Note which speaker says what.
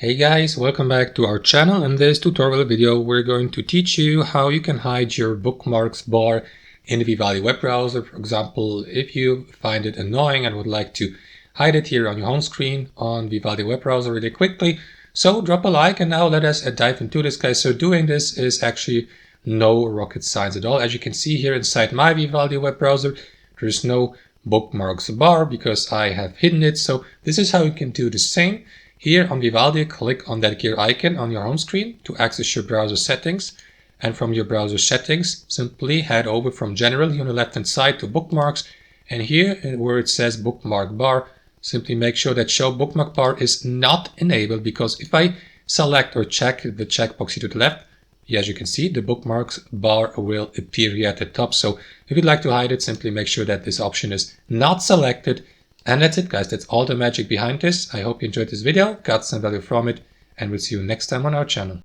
Speaker 1: Hey guys, welcome back to our channel. In this tutorial video, we're going to teach you how you can hide your bookmarks bar in the Vivaldi web browser. For example, if you find it annoying and would like to hide it here on your home screen on Vivaldi web browser really quickly. So drop a like and now let us dive into this, guys. So doing this is actually no rocket science at all. As you can see here inside my Vivaldi web browser, there's no bookmarks bar because I have hidden it. So this is how you can do the same. Here on Vivaldi, click on that gear icon on your home screen to access your browser settings. And from your browser settings, simply head over from General here on the left-hand side to Bookmarks. And here where it says Bookmark Bar, simply make sure that Show Bookmark Bar is not enabled, because if I select or check the checkbox here to the left, as you can see, the Bookmarks bar will appear here at the top. So if you'd like to hide it, simply make sure that this option is not selected. And that's it, guys. That's all the magic behind this. I hope you enjoyed this video, got some value from it, and we'll see you next time on our channel.